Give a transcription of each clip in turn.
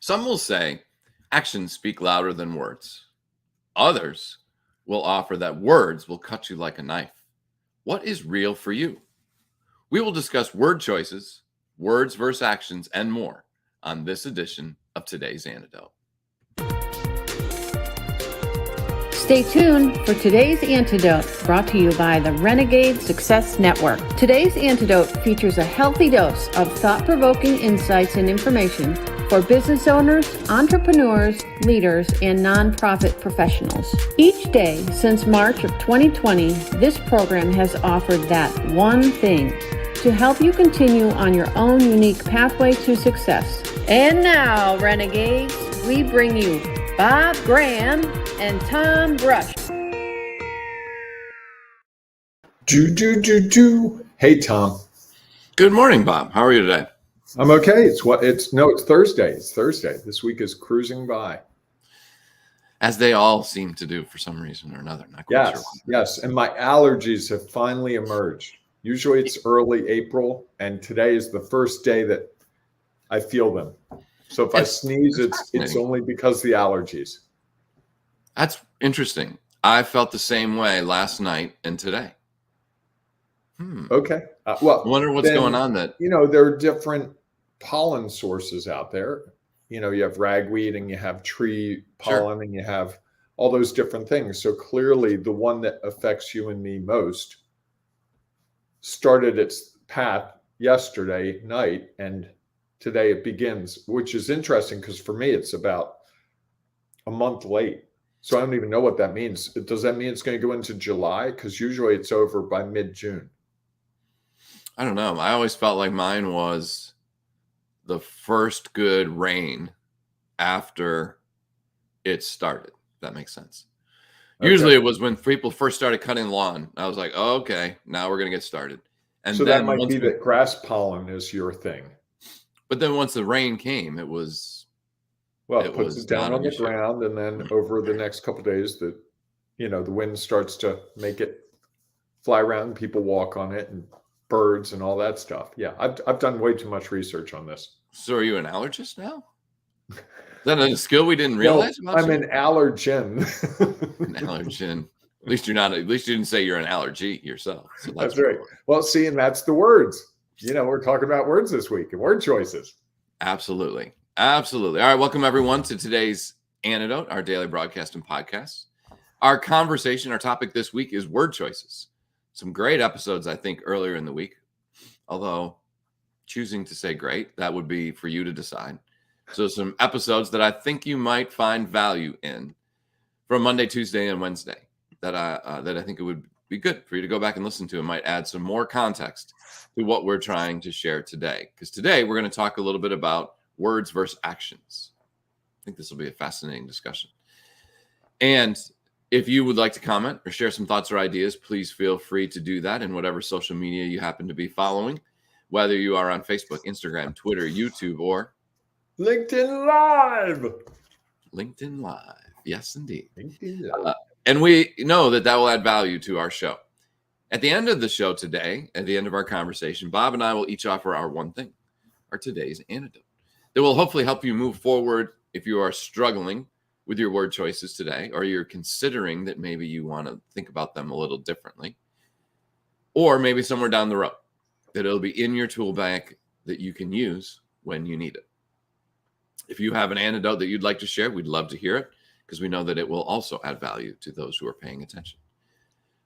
Some will say actions speak louder than words. Others will offer that words will cut you like a knife. What is real for you? We will discuss word choices, words versus actions, and more on this edition of today's Antidote. Stay tuned for today's Antidote, brought to you by the Renegade Success Network. Today's Antidote features a healthy dose of thought-provoking insights and information for business owners, entrepreneurs, leaders, and nonprofit professionals. Each day since March of 2020, this program has offered that one thing to help you continue on your own unique pathway to success. And now, Renegades, we bring you Bob Graham and Tom Brush. Hey, Tom. Good morning, Bob. How are you today? I'm okay. It's Thursday. It's Thursday. This week is cruising by. As they all seem to do for some reason or another. Not quite sure. Yes. And my allergies have finally emerged. Usually it's early April, and today is the first day that I feel them. So if I sneeze, it's only because of the allergies. That's interesting. I felt the same way last night and today. Okay. Well, I wonder what's going on. There are different pollen sources out there. You have ragweed and you have tree pollen and you have all those different things. So clearly the one that affects you and me most started its path yesterday night, and today it begins, which is interesting because for me, it's about a month late. So I don't even know what that means. Does that mean it's going to go into July? Because usually it's over by mid-June. I don't know. I always felt like mine was the first good rain after it started. If that makes sense. Okay. Usually it was when people first started cutting lawn. I was like, oh, okay, now we're going to get started. And so then that might be that grass pollen is your thing. But then once the rain came, it was... Well, it puts it down on the ground, and then over the next couple of days, the wind starts to make it fly around. People walk on it, and birds and all that stuff. Yeah, I've done way too much research on this. So, are you an allergist now? Is that a skill we didn't realize? Well, I'm an allergen. An allergen. At least you're not. At least you didn't say you're an allergy yourself. So that's right. Well, see, and that's the words. We're talking about words this week and word choices. Absolutely. Absolutely. All right. Welcome, everyone, to today's Antidote, our daily broadcast and podcast. Our conversation, our topic this week is word choices. Some great episodes, I think, earlier in the week. Although choosing to say great, that would be for you to decide. So some episodes that I think you might find value in from Monday, Tuesday, and Wednesday that I think it would be good for you to go back and listen to. It might add some more context to what we're trying to share today. Because today we're going to talk a little bit about words versus actions. I think this will be a fascinating discussion. And if you would like to comment or share some thoughts or ideas, please feel free to do that in whatever social media you happen to be following, whether you are on Facebook, Instagram, Twitter, YouTube, or LinkedIn Live. LinkedIn Live. Yes, indeed. LinkedIn Live. And we know that will add value to our show. At the end of the show today, at the end of our conversation, Bob and I will each offer our one thing, our today's antidote. That will hopefully help you move forward if you are struggling with your word choices today, or you're considering that maybe you want to think about them a little differently, or maybe somewhere down the road that it'll be in your tool bag that you can use when you need it. If you have an antidote that you'd like to share, we'd love to hear it because we know that it will also add value to those who are paying attention.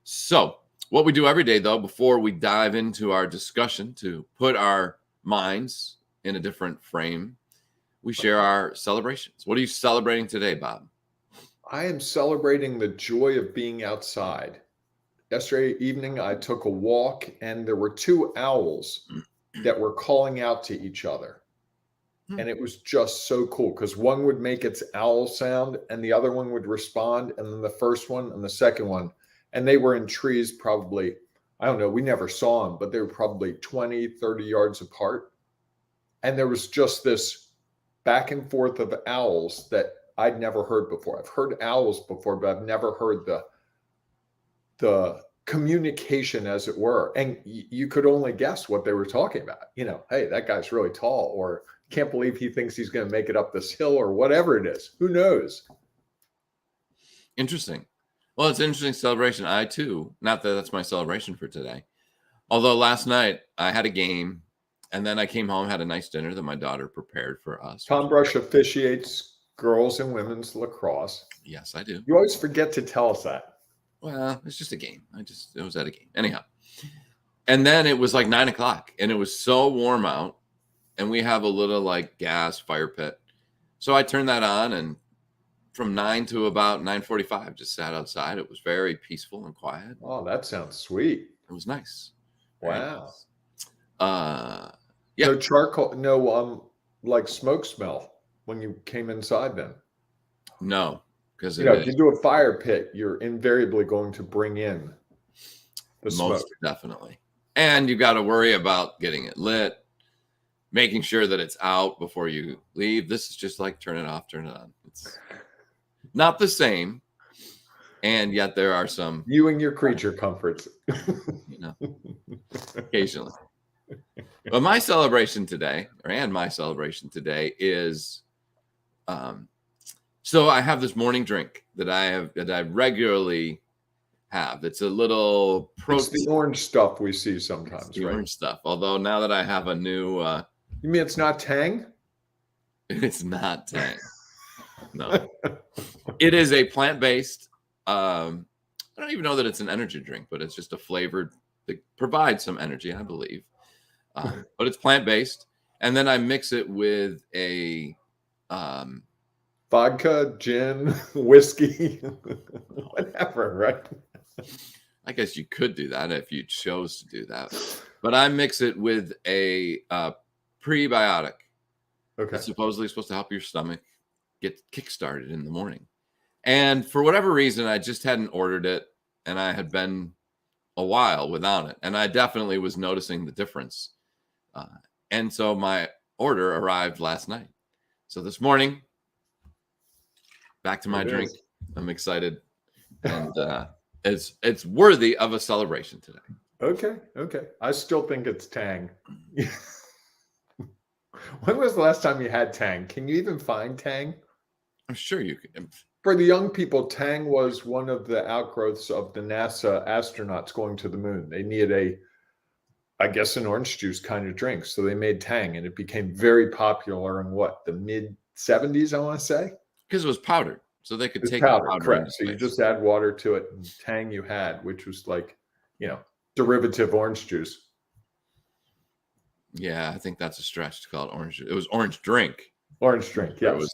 So what we do every day, though, before we dive into our discussion to put our minds in a different frame, we share our celebrations. What are you celebrating today, Bob? I am celebrating the joy of being outside. Yesterday evening, I took a walk, and there were two owls that were calling out to each other. And it was just so cool because one would make its owl sound and the other one would respond. And then the first one and the second one, and they were in trees probably, I don't know, we never saw them, but they were probably 20, 30 yards apart. And there was just this back and forth of owls that I'd never heard before. I've heard owls before, but I've never heard the communication, as it were. And you could only guess what they were talking about. Hey, that guy's really tall, or can't believe he thinks he's going to make it up this hill or whatever it is. Who knows? Interesting. Well, it's an interesting celebration. I too, not that that's my celebration for today. Although last night I had a game and then I came home, had a nice dinner that my daughter prepared for us. Tom Brush officiates girls and women's lacrosse. Yes, I do. You always forget to tell us that. Well, it's just a game. It was at a game. Anyhow. And then it was like 9:00 and it was so warm out and we have a little like gas fire pit. So I turned that on and from 9 to about 9:45, just sat outside. It was very peaceful and quiet. Oh, that sounds sweet. It was nice. Wow. Yeah. No charcoal, no like smoke smell when you came inside then. No, because if you do a fire pit, you're invariably going to bring in the smoke. Most definitely. And you got to worry about getting it lit, making sure that it's out before you leave. This is just like turn it off, turn it on. It's not the same. And yet there are some. You and your creature comforts. Occasionally. But my celebration today is so I have this morning drink that I regularly have. It's a little protein. It's the orange stuff we see sometimes, it's the right? orange stuff. Although now that I have a new you mean it's not Tang? It's not Tang. No. It is a plant-based I don't even know that it's an energy drink, but it's just a flavored that provides some energy, I believe. But it's plant-based. And then I mix it with a vodka, gin, whiskey, whatever, right? I guess you could do that if you chose to do that. But I mix it with a prebiotic. Okay. It's supposedly supposed to help your stomach get kickstarted in the morning. And for whatever reason, I just hadn't ordered it. And I had been a while without it. And I definitely was noticing the difference. And so my order arrived last night. So this morning, back to my drink. I'm excited. And it's worthy of a celebration today. Okay. I still think it's Tang. When was the last time you had Tang? Can you even find Tang? I'm sure you can. For the young people, Tang was one of the outgrowths of the NASA astronauts going to the moon. They needed an orange juice kind of drink. So they made Tang, and it became very popular in the mid 70s, I want to say? Because it was powdered. So they could take powder, powder. correct. So you just add water to it, and Tang you had, which was like, derivative orange juice. Yeah, I think that's a stretch to call it orange juice. It was orange drink. Orange drink, yes.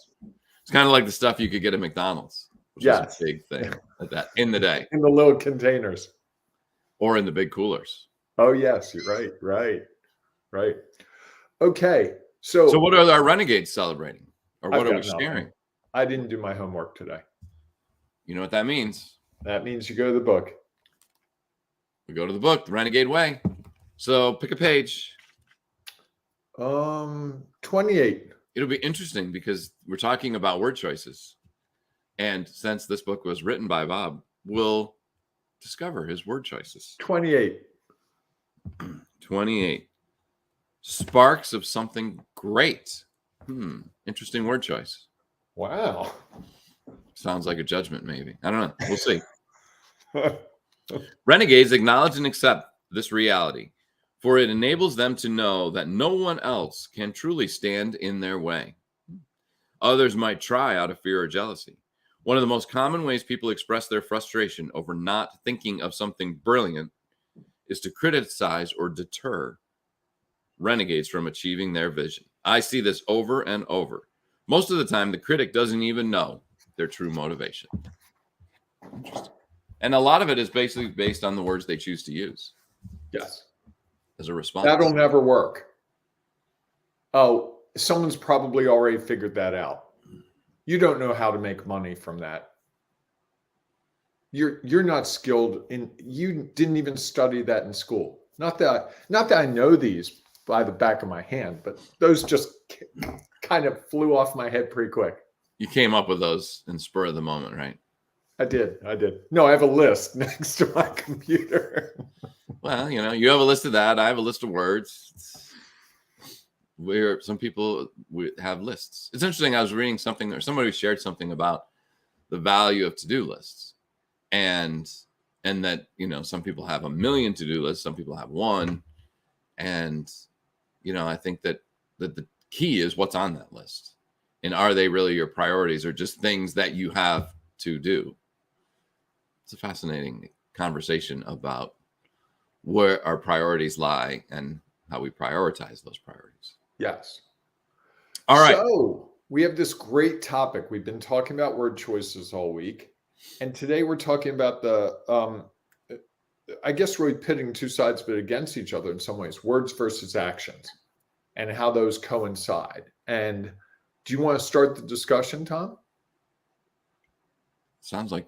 It's kind of like the stuff you could get at McDonald's, which was a big thing at that in the day. In the little containers. Or in the big coolers. Oh, yes, you're right. Okay, so what are our renegades celebrating? Or what are we sharing? I didn't do my homework today. You know what that means? That means you go to the book. We go to the book, The Renegade Way. So pick a page. 28. It'll be interesting because we're talking about word choices. And since this book was written by Bob, we'll discover his word choices. 28. 28. Sparks of something great. Interesting word choice. Wow. Sounds like a judgment, maybe. I don't know. We'll see. Renegades acknowledge and accept this reality, for it enables them to know that no one else can truly stand in their way. Others might try out of fear or jealousy. One of the most common ways people express their frustration over not thinking of something brilliant is to criticize or deter renegades from achieving their vision. I see this over and over. Most of the time, the critic doesn't even know their true motivation. Interesting. And a lot of it is basically based on the words they choose to use. Yes. As a response. That'll never work. Oh, someone's probably already figured that out. You don't know how to make money from that. You're not skilled in. You didn't even study that in school. Not that I know these by the back of my hand, but those just kind of flew off my head pretty quick. You came up with those in spur of the moment, right? I did. No, I have a list next to my computer. Well, you have a list of that. I have a list of words. where some people have lists. It's interesting. I was reading something, or somebody shared something about the value of to-do lists, and that, some people have 1 million to-do lists, some people have one, and I think that the key is what's on that list, and are they really your priorities, or just things that you have to do? It's a fascinating conversation about where our priorities lie and how we prioritize those priorities. Yes. All right. So we have this great topic. We've been talking about word choices all week. And today we're talking about I guess really pitting two sides, but against each other in some ways, words versus actions and how those coincide. And do you want to start the discussion, Tom? Sounds like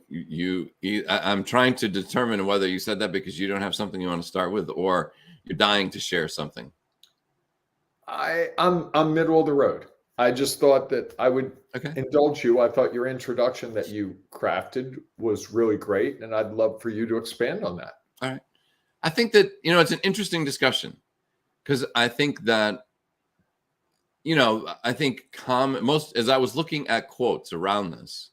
I'm trying to determine whether you said that because you don't have something you want to start with, or you're dying to share something. I'm middle of the road. I just thought that I would indulge you. I thought your introduction that you crafted was really great, and I'd love for you to expand on that. All right. I think that, it's an interesting discussion, because I think that, I think as I was looking at quotes around this,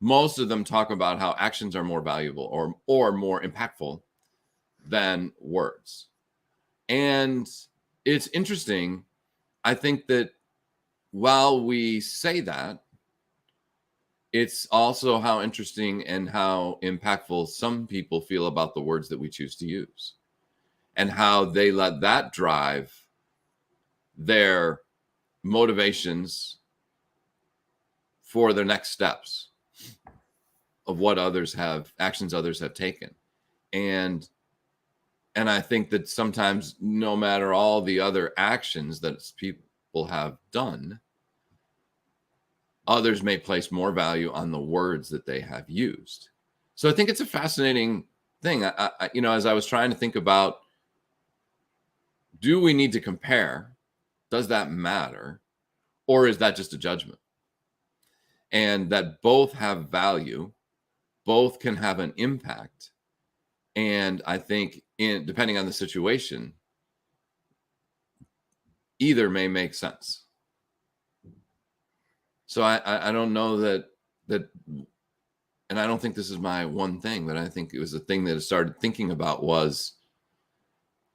most of them talk about how actions are more valuable or more impactful than words. And it's interesting. I think that while we say that, it's also how interesting and how impactful some people feel about the words that we choose to use, and how they let that drive their motivations for their next steps of what actions others have taken. And I think that sometimes, no matter all the other actions that people have done, others may place more value on the words that they have used. So I think it's a fascinating thing. As I was trying to think about, do we need to compare? Does that matter? Or is that just a judgment? And that both have value, both can have an impact. And I think, depending on the situation, either may make sense. So I don't know that, and I don't think this is my one thing, but I think it was the thing that I started thinking about was,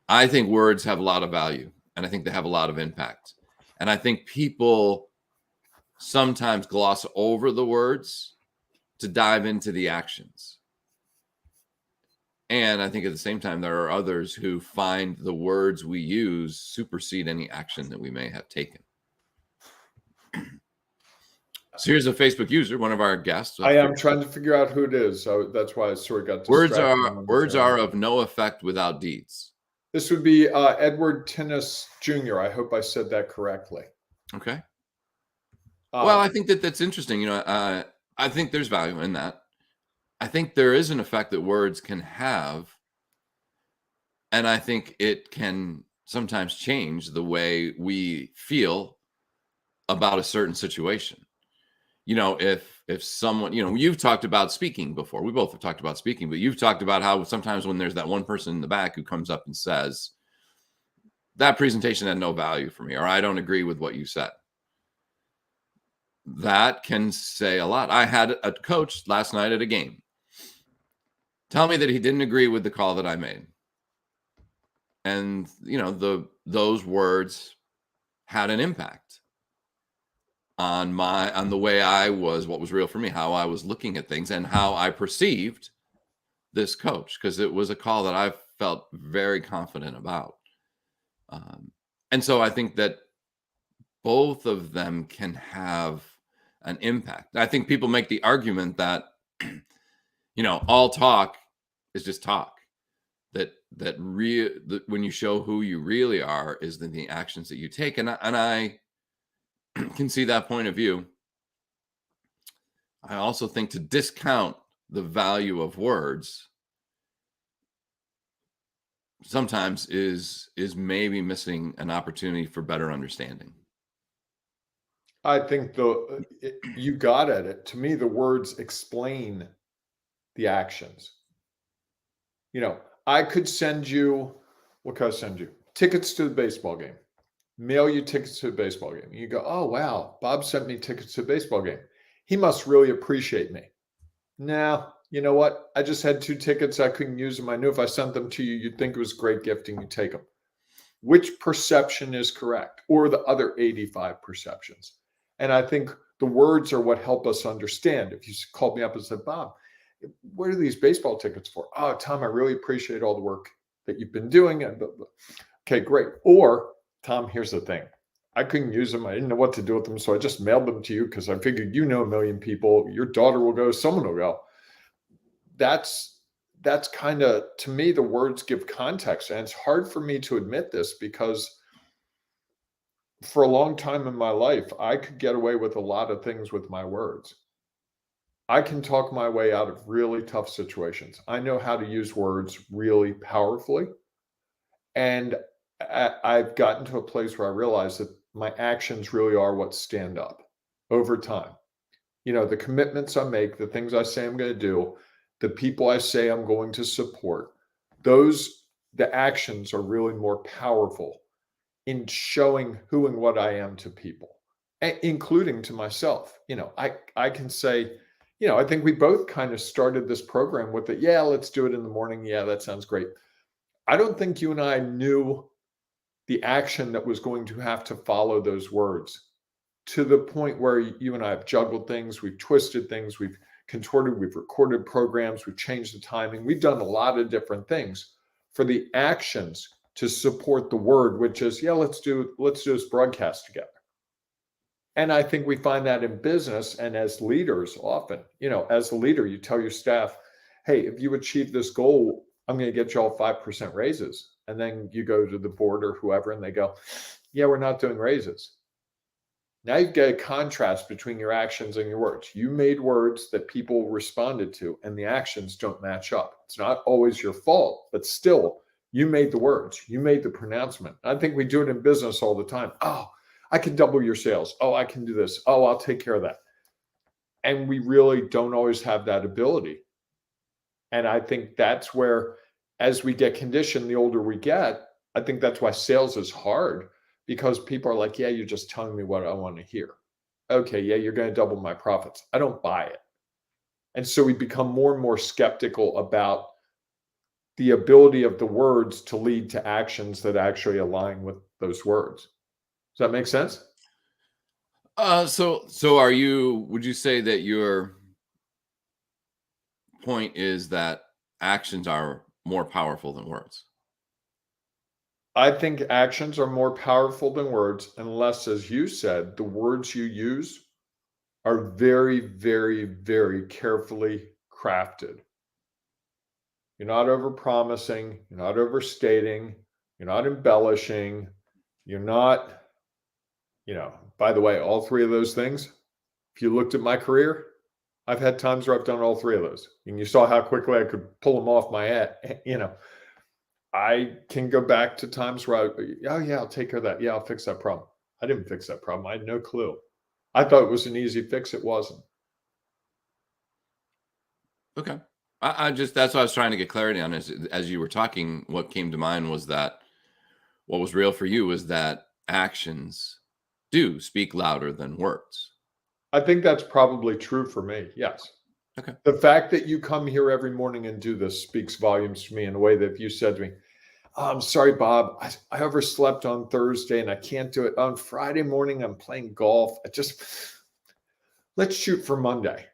I think words have a lot of value, and I think they have a lot of impact. And I think people sometimes gloss over the words to dive into the actions. And I think at the same time, there are others who find the words we use supersede any action that we may have taken. So here's a Facebook user, one of our guests. I am trying to figure out who it is. So that's why I sort of got distracted. Words are of no effect without deeds. This would be Edward Tennis Jr. I hope I said that correctly. Okay. Well, I think that's interesting. I think there's value in that. I think there is an effect that words can have, and I think it can sometimes change the way we feel about a certain situation. If someone, you've talked about speaking before. We both have talked about speaking, but you've talked about how sometimes when there's that one person in the back who comes up and says, that presentation had no value for me, or I don't agree with what you said. That can say a lot. I had a coach last night at a game tell me that he didn't agree with the call that I made. And, those words had an impact on the way what was real for me, how I was looking at things, and how I perceived this coach, because it was a call that I felt very confident about. And so I think that both of them can have an impact. I think people make the argument that, all talk is just talk. That when you show who you really are is the actions that you take. And I can see that point of view. I also think to discount the value of words sometimes is maybe missing an opportunity for better understanding. I think you got at it. To me, the words explain the actions. I could send you, what could I send you? Tickets to the baseball game. mail you tickets to a baseball game. You go, oh, wow, Bob sent me tickets to a baseball game. He must really appreciate me. Now, you know what? I just had 2 tickets. I couldn't use them. I knew if I sent them to you, you'd think it was great gifting. You take them. Which perception is correct, or the other 85 perceptions? And I think the words are what help us understand. If you called me up and said, Bob, what are these baseball tickets for? Oh, Tom, I really appreciate all the work that you've been doing. Okay, great. Or, Tom, here's the thing. I couldn't use them. I didn't know what to do with them. So I just mailed them to you because I figured you know a million people. Your daughter will go, someone will go. That's kind of, to me, the words give context. And it's hard for me to admit this because for a long time in my life, I could get away with a lot of things with my words. I can talk my way out of really tough situations. I know how to use words really powerfully. And I've gotten to a place where I realize that my actions really are what stand up over time. The commitments I make, the things I say I'm going to do, the people I say I'm going to support, the actions are really more powerful in showing who and what I am to people, including to myself. I can say, I think we both kind of started this program with it. Yeah, let's do it in the morning. Yeah, that sounds great. I don't think you and I knew the action that was going to have to follow those words to the point where you and I have juggled things, we've twisted things, we've contorted, we've recorded programs, we've changed the timing. We've done a lot of different things for the actions to support the word, which is, yeah, let's do this broadcast together. And I think we find that in business and as leaders often, as a leader, you tell your staff, hey, if you achieve this goal, I'm going to get you all 5% raises. And then you go to the board or whoever, and they go, yeah, we're not doing raises. Now you've got a contrast between your actions and your words. You made words that people responded to, and the actions don't match up. It's not always your fault, but still, you made the words. You made the pronouncement. I think we do it in business all the time. Oh, I can double your sales. Oh, I can do this. Oh, I'll take care of that. And we really don't always have that ability. And I think that's where, as we get conditioned, the older we get, I think that's why sales is hard, because people are like, yeah, you're just telling me what I want to hear. Okay, yeah, you're going to double my profits. I don't buy it. And so we become more and more skeptical about the ability of the words to lead to actions that actually align with those words. Does that make sense? So would you say that your point is that actions are more powerful than words? I think actions are more powerful than words, unless, as you said, the words you use are very, very, very carefully crafted. You're not overpromising, you're not overstating, you're not embellishing, you're not, by the way, all 3 of those things, if you looked at my career, I've had times where I've done all 3 of those. And you saw how quickly I could pull them off my head, I can go back to times where oh yeah, I'll take care of that. Yeah, I'll fix that problem. I didn't fix that problem. I had no clue. I thought it was an easy fix. It wasn't. Okay. I just, that's what I was trying to get clarity on as you were talking. What came to mind was that what was real for you was that actions do speak louder than words. I think that's probably true for me. Yes. Okay. The fact that you come here every morning and do this speaks volumes to me in a way that if you said to me, oh, I'm sorry, Bob, I overslept on Thursday and I can't do it. On Friday morning, I'm playing golf. Let's shoot for Monday.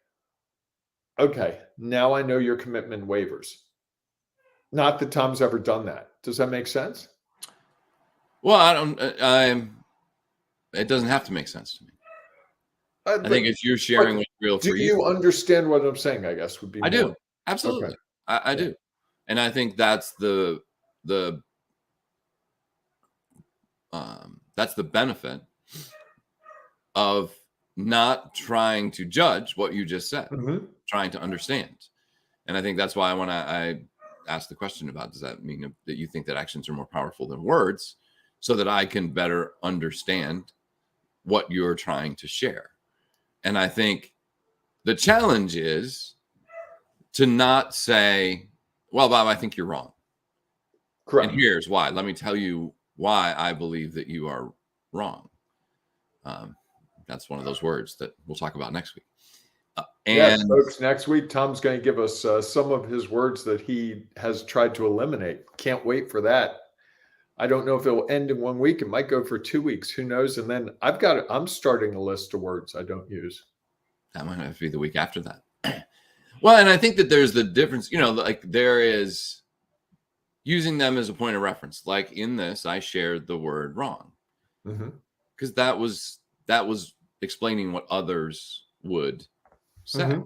Okay, now I know your commitment wavers. Not that Tom's ever done that. Does that make sense? Well, it doesn't have to make sense to me. I think it's you sharing what's real for you. Do you understand what I'm saying? I guess would be. I do. Absolutely. Okay. I do. And I think that's the benefit of not trying to judge what you just said, trying to understand. And I think that's why when I asked the question about, does that mean that you think that actions are more powerful than words, so that I can better understand what you're trying to share. And I think the challenge is to not say, well, Bob, I think you're wrong. Correct. And here's why. Let me tell you why I believe that you are wrong. That's one of those words that we'll talk about next week. Yes, folks, next week, Tom's going to give us some of his words that he has tried to eliminate. Can't wait for that. I don't know if it'll end in 1 week. It might go for 2 weeks. Who knows? And then I'm starting a list of words I don't use. That might have to be the week after that. Well, and I think that there's the difference, like there is using them as a point of reference. Like in this, I shared the word wrong because that was explaining what others would say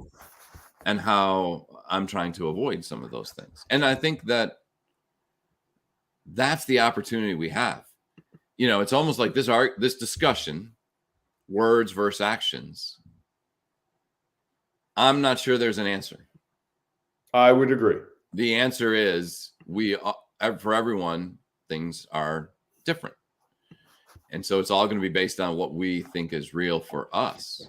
and how I'm trying to avoid some of those things. And I think that that's the opportunity we have. It's almost like this discussion, words versus actions. I'm not sure there's an answer. I would agree. The answer is for everyone, things are different. And so it's all going to be based on what we think is real for us.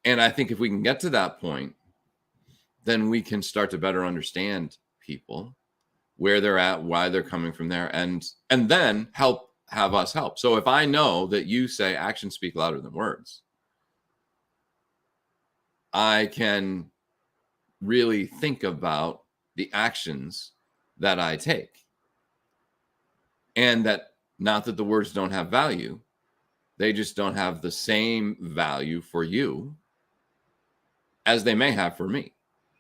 And I think if we can get to that point, then we can start to better understand people, where they're at, why they're coming from there, and then have us help. So if I know that you say actions speak louder than words, I can really think about the actions that I take. And that not that the words don't have value, they just don't have the same value for you as they may have for me.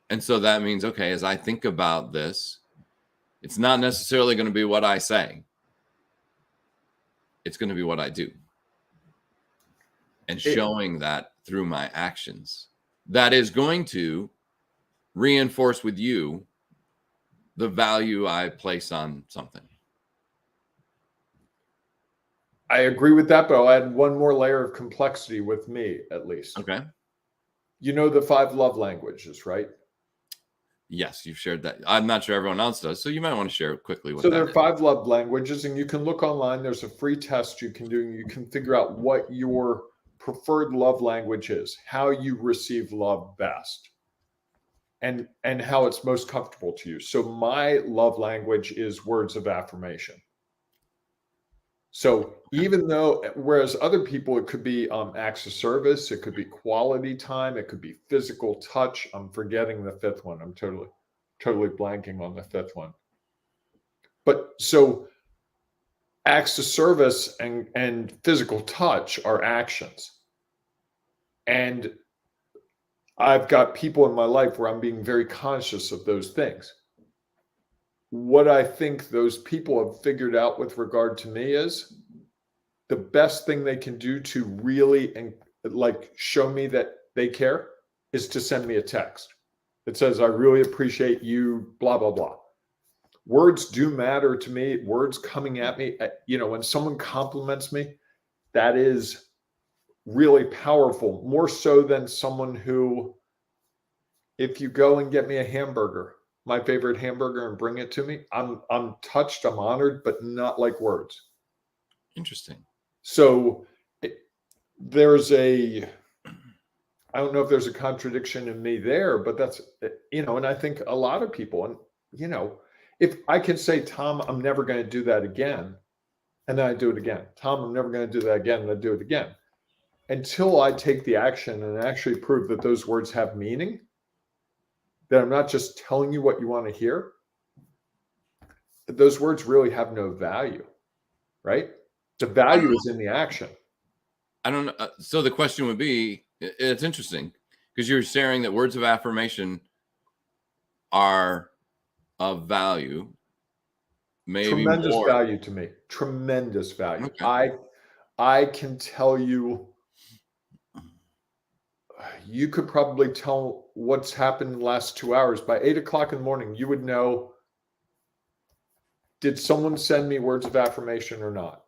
And so that means, okay, as I think about this, it's not necessarily going to be what I say. It's going to be what I do. And showing that through my actions. That is going to reinforce with you the value I place on something. I agree with that, but I'll add one more layer of complexity with me, at least. Okay. You know the 5 love languages, right? Yes, you've shared that. I'm not sure everyone else does, so you might want to share it quickly. So there are 5 love languages, and you can look online. There's a free test you can do, and you can figure out what your preferred love language is, how you receive love best, and how it's most comfortable to you. So my love language is words of affirmation. So even though, whereas other people, it could be acts of service, it could be quality time, it could be physical touch. I'm forgetting the 5th one. I'm totally blanking on the 5th one. But so acts of service and physical touch are actions. And I've got people in my life where I'm being very conscious of those things. What I think those people have figured out with regard to me is the best thing they can do to really show me that they care is to send me a text that says, I really appreciate you, blah, blah, blah. Words do matter to me. Words coming at me, when someone compliments me, that is really powerful, more so than someone who, if you go and get me a hamburger, my favorite hamburger, and bring it to me, I'm touched, I'm honored, but not like words. Interesting. So I don't know if there's a contradiction in me there, but that's, and I think a lot of people, and, if I can say, Tom, I'm never going to do that again, and then I do it again. Tom, I'm never going to do that again, and I do it again. Until I take the action and actually prove that those words have meaning, that I'm not just telling you what you want to hear, those words really have no value, right? The value is in the action. I don't know. So the question would be, it's interesting because you're sharing that words of affirmation are of value. Maybe tremendous more. Value to me. Tremendous value. Okay. I can tell you, you could probably tell what's happened in the last 2 hours. By 8 o'clock in the morning, you would know, did someone send me words of affirmation or not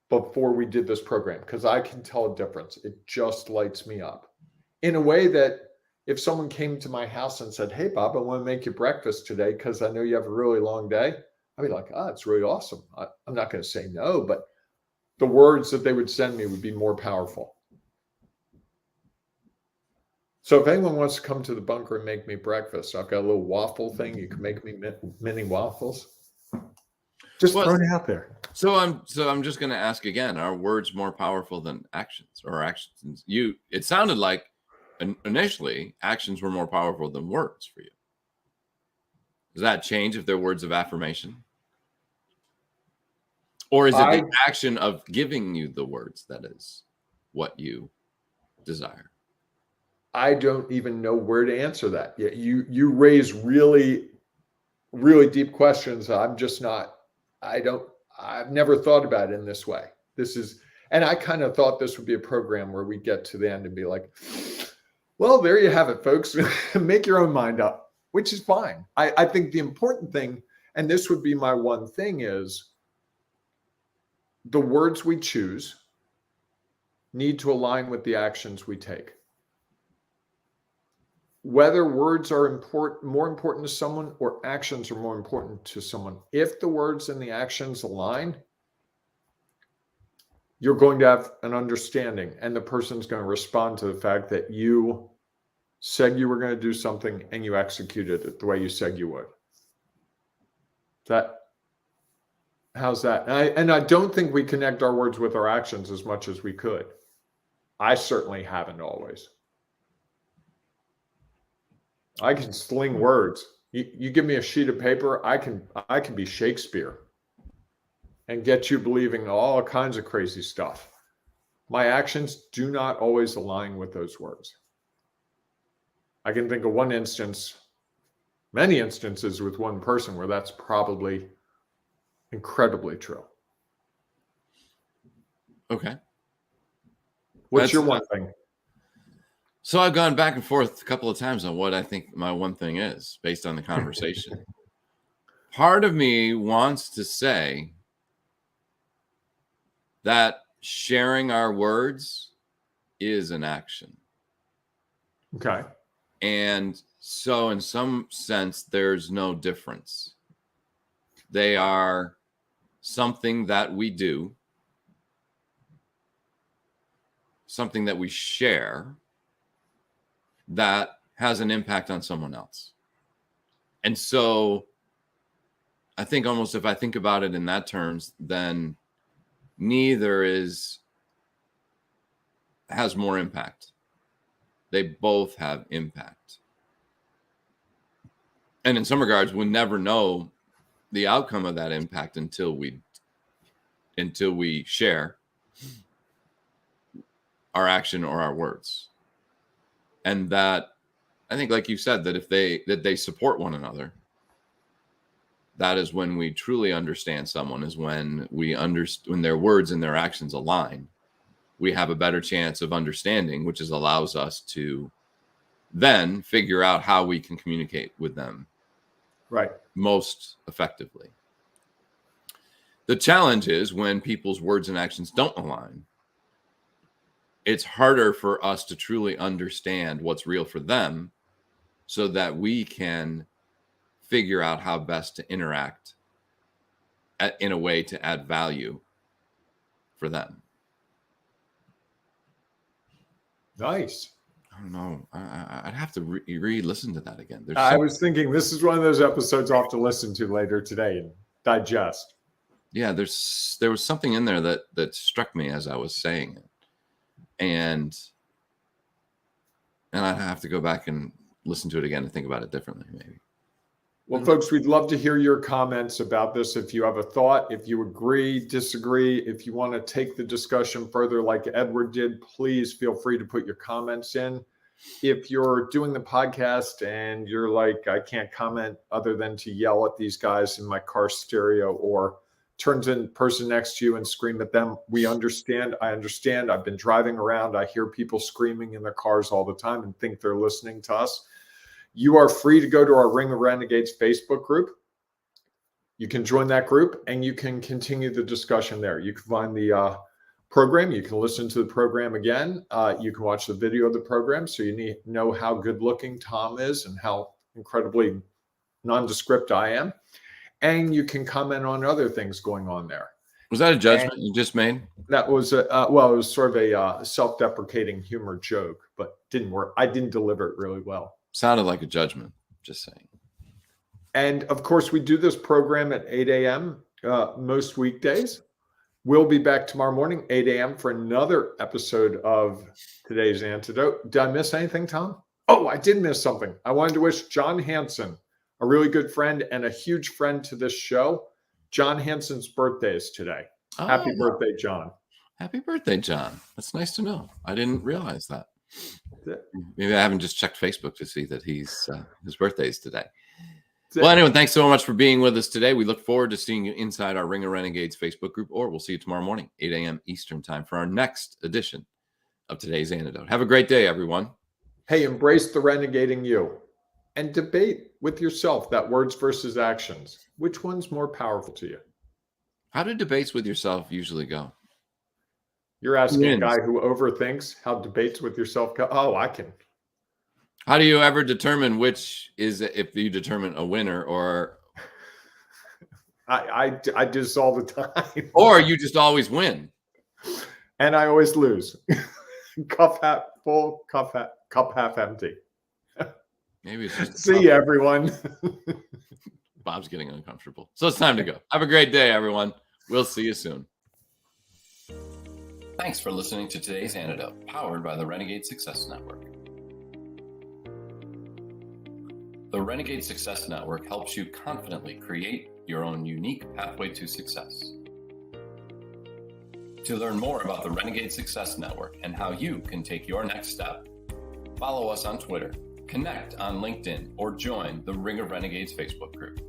before we did this program? Because I can tell a difference. It just lights me up in a way that if someone came to my house and said, hey, Bob, I want to make you breakfast today because I know you have a really long day, I'd be like, it's really awesome. I'm not going to say no, but the words that they would send me would be more powerful. So if anyone wants to come to the bunker and make me breakfast, I've got a little waffle thing. You can make me mini waffles. Just throw it out there. So I'm just going to ask again, are words more powerful than actions, or actions? It sounded like initially actions were more powerful than words for you. Does that change if they're words of affirmation? Or is it the action of giving you the words that is what you desire? I don't even know where to answer that. You raise really, really deep questions. I've never thought about it in this way. And I kind of thought this would be a program where we get to the end and be like, well, there you have it, folks. Make your own mind up, which is fine. I think the important thing, and this would be my one thing, is the words we choose need to align with the actions we take. Whether words are more important to someone or actions are more important to someone, if the words and the actions align, you're going to have an understanding, and the person's going to respond to the fact that you said you were going to do something and you executed it the way you said you would. How's that? And I don't think we connect our words with our actions as much as we could. I certainly haven't always. I can sling words. You give me a sheet of paper, I can be Shakespeare and get you believing all kinds of crazy stuff. My actions do not always align with those words. I can think of many instances with one person where that's probably incredibly true. Okay. What's your one thing? So I've gone back and forth a couple of times on what I think my one thing is based on the conversation. Part of me wants to say that sharing our words is an action. Okay. And so in some sense, there's no difference. They are something that we do, something that we share that has an impact on someone else. And so I think almost if I think about it in that terms, then neither has more impact. They both have impact. And in some regards, we'll never know the outcome of that impact until we share our action or our words. And that, I think, like you said, that if they support one another, that is when we truly understand someone, is when when their words and their actions align. We have a better chance of understanding, which allows us to then figure out how we can communicate with them right most effectively. The challenge is when people's words and actions don't align. It's harder for us to truly understand what's real for them so that we can figure out how best to interact in a way to add value for them. Nice. I don't know. I'd have to re-listen to that again. I was thinking this is one of those episodes I'll have to listen to later today and digest. Yeah, there was something in there that struck me as I was saying it. And I'd have to go back and listen to it again and think about it differently, maybe. Well, folks, we'd love to hear your comments about this. If you have a thought, if you agree, disagree, if you want to take the discussion further like Edward did, please feel free to put your comments in. If you're doing the podcast and you're like, I can't comment other than to yell at these guys in my car stereo or turn to the person next to you and scream at them, we understand. I understand. I've been driving around. I hear people screaming in their cars all the time and think they're listening to us. You are free to go to our Ring of Renegades Facebook group. You can join that group and you can continue the discussion there. You can find the program. You can listen to the program again. You can watch the video of the program so you need to know how good looking Tom is and how incredibly nondescript I am. And you can comment on other things going on there. Was that a judgment you just made? That was, it was sort of a self-deprecating humor joke, but didn't work. I didn't deliver it really well. Sounded like a judgment, just saying. And of course, we do this program at 8 a.m. Most weekdays. We'll be back tomorrow morning, 8 a.m. for another episode of Today's Antidote. Did I miss anything, Tom? Oh, I did miss something. I wanted to wish John Hanson, a really good friend and a huge friend to this show. John Hanson's birthday is today. Oh, Happy birthday, John. Happy birthday, John. That's nice to know. I didn't realize that. Maybe I haven't just checked Facebook to see that his birthday is today. Well, anyway, thanks so much for being with us today. We look forward to seeing you inside our Ring of Renegades Facebook group, or we'll see you tomorrow morning, 8 a.m. Eastern time for our next edition of Today's Antidote. Have a great day, everyone. Hey, embrace the renegading you and debate with yourself that words versus actions. Which one's more powerful to you? How do debates with yourself usually go? You're asking a guy who overthinks how debates with yourself go. Oh, I can. How do you ever determine which is, if you determine a winner, or I do this all the time, or you just always win and I always lose? Cup half full, cup half empty. Maybe it's just see you, everyone. Bob's getting uncomfortable, so it's time to go. Have a great day, everyone. We'll see you soon. Thanks for listening to Today's Antidote, powered by the Renegade Success Network. The Renegade Success Network helps you confidently create your own unique pathway to success. To learn more about the Renegade Success Network and how you can take your next step, follow us on Twitter, connect on LinkedIn, or join the Ring of Renegades Facebook group.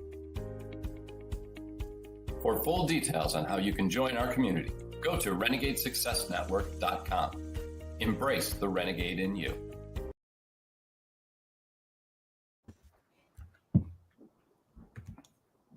For full details on how you can join our community, go to renegadesuccessnetwork.com. Embrace the renegade in you.